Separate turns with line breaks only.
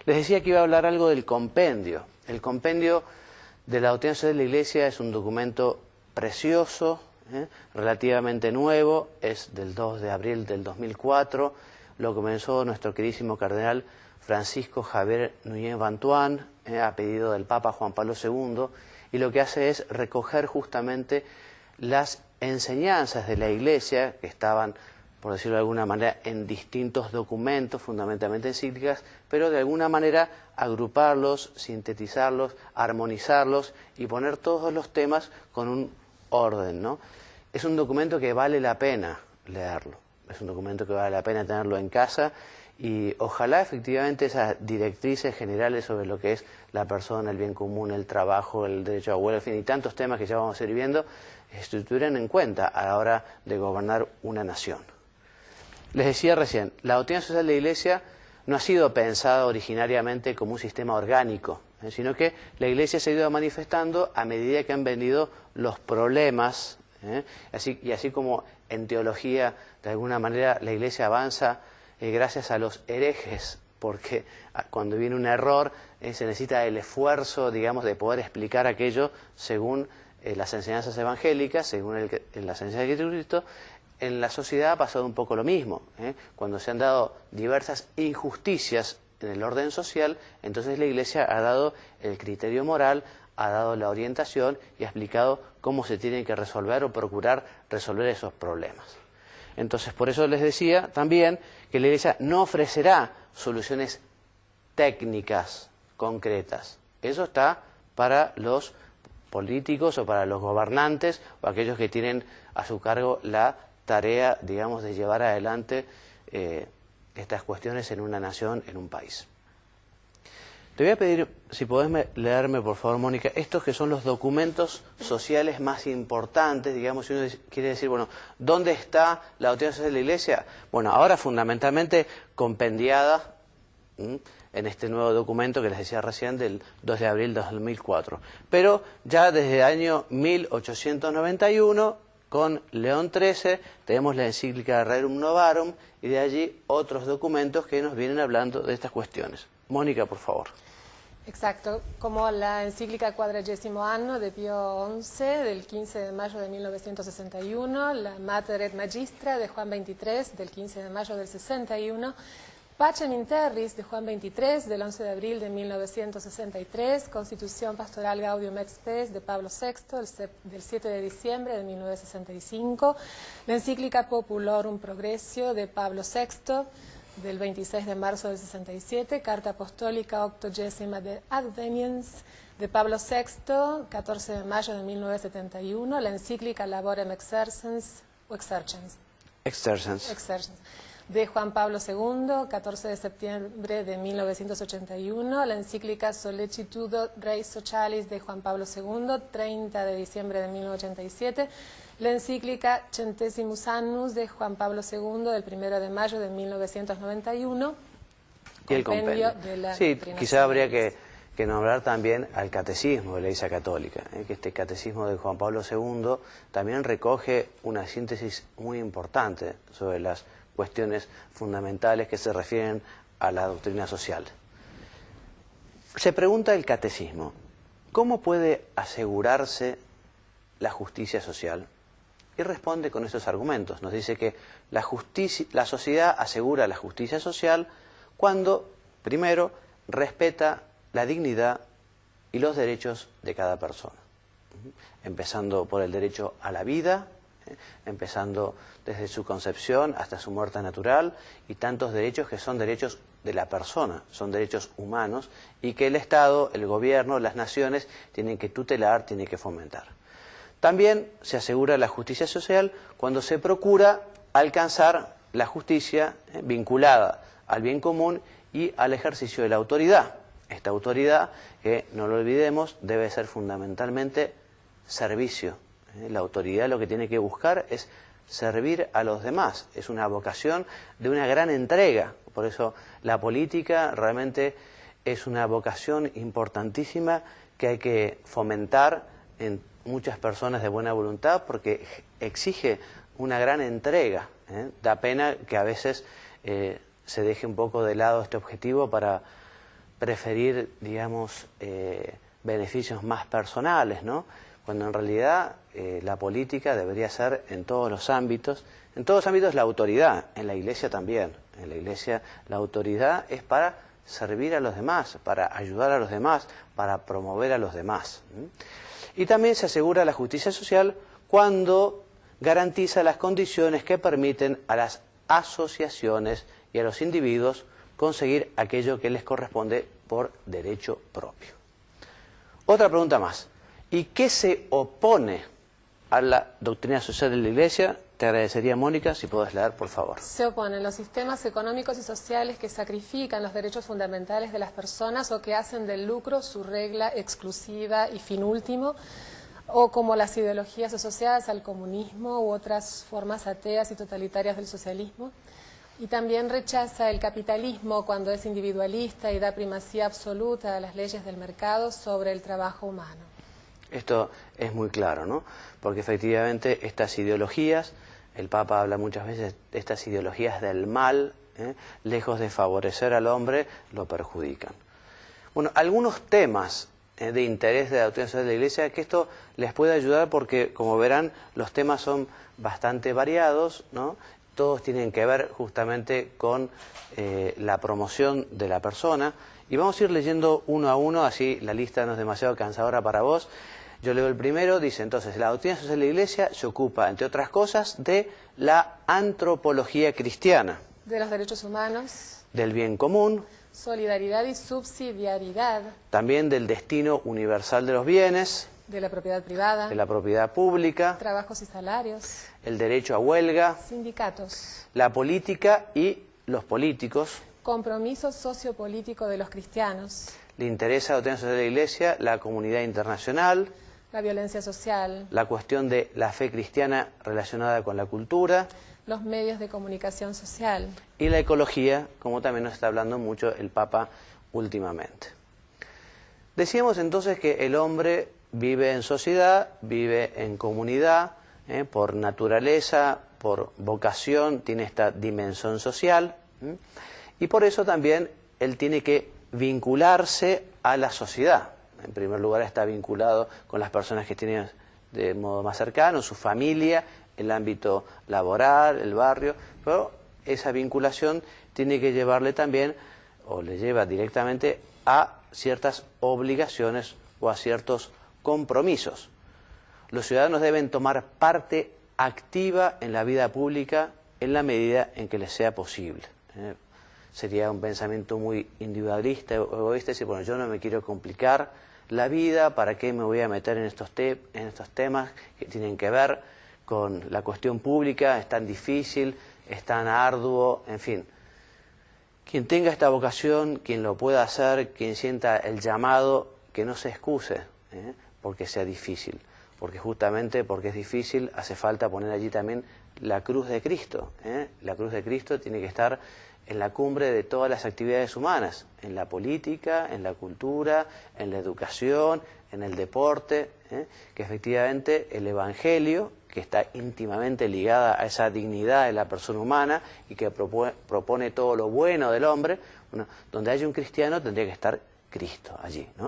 Les decía que iba a hablar algo del compendio. El compendio de la doctrina social de la Iglesia es un documento precioso, relativamente nuevo, es del 2 de abril del 2004, lo comenzó nuestro queridísimo cardenal Francisco Javier Núñez Bantuán, a pedido del Papa Juan Pablo II, y lo que hace es recoger justamente las enseñanzas de la Iglesia, que estaban, por decirlo de alguna manera, en distintos documentos, fundamentalmente encíclicas, pero de alguna manera agruparlos, sintetizarlos, armonizarlos y poner todos los temas con un orden, ¿no? Es un documento que vale la pena leerlo, es un documento que vale la pena tenerlo en casa y ojalá efectivamente esas directrices generales sobre lo que es la persona, el bien común, el trabajo, el derecho a huelga, en fin, y tantos temas que ya vamos a ir viendo, se tuvieran en cuenta a la hora de gobernar una nación. Les decía recién, la doctrina social de la Iglesia no ha sido pensada originariamente como un sistema orgánico, sino que la Iglesia se ha ido manifestando a medida que han venido los problemas, y así como en teología, de alguna manera, la Iglesia avanza gracias a los herejes, porque cuando viene un error se necesita el esfuerzo, digamos, de poder explicar aquello según las enseñanzas evangélicas, según las enseñanzas de Jesucristo. En la sociedad ha pasado un poco lo mismo, cuando se han dado diversas injusticias en el orden social, entonces la Iglesia ha dado el criterio moral, ha dado la orientación y ha explicado cómo se tienen que resolver o procurar resolver esos problemas. Entonces, por eso les decía también que la Iglesia no ofrecerá soluciones técnicas concretas. Eso está para los políticos o para los gobernantes o aquellos que tienen a su cargo la tarea, digamos, de llevar adelante estas cuestiones en una nación, en un país. Te voy a pedir, si podés leerme, por favor, Mónica, estos que son los documentos sociales más importantes, digamos, si uno quiere decir, bueno, ¿dónde está la doctrina social de la Iglesia? Bueno, ahora fundamentalmente compendiada en este nuevo documento que les decía recién, del 2 de abril de 2004. Pero ya desde el año 1891, con León XIII, tenemos la encíclica Rerum Novarum y de allí otros documentos que nos vienen hablando de estas cuestiones. Mónica, por favor.
Exacto, como la encíclica Quadragesimo Anno de Pío XI del 15 de mayo de 1961, la Mater et Magistra de Juan XXIII del 15 de mayo del 61, Pacem in Terris de Juan XXIII del 11 de abril de 1963, Constitución Pastoral Gaudium et Spes de Pablo VI del 7 de diciembre de 1965, la encíclica Populorum Progressio de Pablo VI del 26 de marzo del 67, Carta Apostólica 80 de Adveniens de Pablo VI, 14 de mayo de 1971, la encíclica Laborem Exercens de Juan Pablo II, 14 de septiembre de 1981, la encíclica Solicitudo Reis Socialis de Juan Pablo II, 30 de diciembre de 1987, la encíclica Centesimus Annus de Juan Pablo II del 1 de mayo de 1991,
y el compendio
de la
sí, quizá habría que nombrar también al Catecismo de la Iglesia Católica, que este Catecismo de Juan Pablo II también recoge una síntesis muy importante sobre las cuestiones fundamentales que se refieren a la doctrina social. Se pregunta el Catecismo, ¿cómo puede asegurarse la justicia social? Y responde con estos argumentos. Nos dice que la sociedad asegura la justicia social cuando, primero, respeta la dignidad y los derechos de cada persona. Empezando por el derecho a la vida, empezando desde su concepción hasta su muerte natural, y tantos derechos que son derechos de la persona, son derechos humanos, y que el Estado, el gobierno, las naciones tienen que tutelar, tienen que fomentar. También se asegura la justicia social cuando se procura alcanzar la justicia vinculada al bien común y al ejercicio de la autoridad. Esta autoridad, que no lo olvidemos, debe ser fundamentalmente servicio. La autoridad lo que tiene que buscar es servir a los demás. Es una vocación de una gran entrega. Por eso la política realmente es una vocación importantísima que hay que fomentar en muchas personas de buena voluntad, porque exige una gran entrega. Da pena que a veces se deje un poco de lado este objetivo para preferir, digamos, beneficios más personales, ¿no? Cuando en realidad la política debería ser en todos los ámbitos la autoridad, en la Iglesia también. En la Iglesia la autoridad es para servir a los demás, para ayudar a los demás, para promover a los demás. Y también se asegura la justicia social cuando garantiza las condiciones que permiten a las asociaciones y a los individuos conseguir aquello que les corresponde por derecho propio. Otra pregunta más. ¿Y qué se opone a la doctrina social de la Iglesia? Te agradecería, Mónica, si puedes leer, por favor.
Se oponen los sistemas económicos y sociales que sacrifican los derechos fundamentales de las personas o que hacen del lucro su regla exclusiva y fin último, o como las ideologías asociadas al comunismo u otras formas ateas y totalitarias del socialismo. Y también rechaza el capitalismo cuando es individualista y da primacía absoluta a las leyes del mercado sobre el trabajo humano.
Esto es muy claro, ¿no? Porque efectivamente estas ideologías, el Papa habla muchas veces de estas ideologías del mal, lejos de favorecer al hombre, lo perjudican. Bueno, algunos temas de interés de la doctrina social de la Iglesia, que esto les puede ayudar porque, como verán, los temas son bastante variados, ¿no? Todos tienen que ver justamente con la promoción de la persona. Y vamos a ir leyendo uno a uno, así la lista no es demasiado cansadora para vos. Yo leo el primero, dice entonces, la doctrina social de la Iglesia se ocupa, entre otras cosas, de la antropología cristiana.
De los derechos humanos.
Del bien común.
Solidaridad y subsidiariedad.
También del destino universal de los bienes.
De la propiedad privada.
De la propiedad pública.
Trabajos y salarios.
El derecho a huelga.
Sindicatos.
La política y los políticos.
Compromiso sociopolítico de los cristianos.
Le interesa a la doctrina social de la Iglesia la comunidad internacional.
La violencia social.
La cuestión de la fe cristiana relacionada con la cultura.
Los medios de comunicación social.
Y la ecología, como también nos está hablando mucho el Papa últimamente. Decíamos entonces que el hombre vive en sociedad, vive en comunidad, por naturaleza, por vocación, tiene esta dimensión social, y por eso también él tiene que vincularse a la sociedad. En primer lugar está vinculado con las personas que tienen de modo más cercano, su familia, el ámbito laboral, el barrio, pero esa vinculación tiene que llevarle también, o le lleva directamente, a ciertas obligaciones o a ciertos compromisos. Los ciudadanos deben tomar parte activa en la vida pública en la medida en que les sea posible. Sería un pensamiento muy individualista o egoísta decir, bueno, yo no me quiero complicar la vida, ¿para qué me voy a meter en estos temas que tienen que ver con la cuestión pública? Es tan difícil, es tan arduo, en fin. Quien tenga esta vocación, quien lo pueda hacer, quien sienta el llamado, que no se excuse, porque sea difícil. Porque justamente porque es difícil hace falta poner allí también la cruz de Cristo. La cruz de Cristo tiene que estar en la cumbre de todas las actividades humanas, en la política, en la cultura, en la educación, en el deporte, que efectivamente el Evangelio, que está íntimamente ligada a esa dignidad de la persona humana y que propone todo lo bueno del hombre, bueno, donde haya un cristiano tendría que estar Cristo allí, ¿no?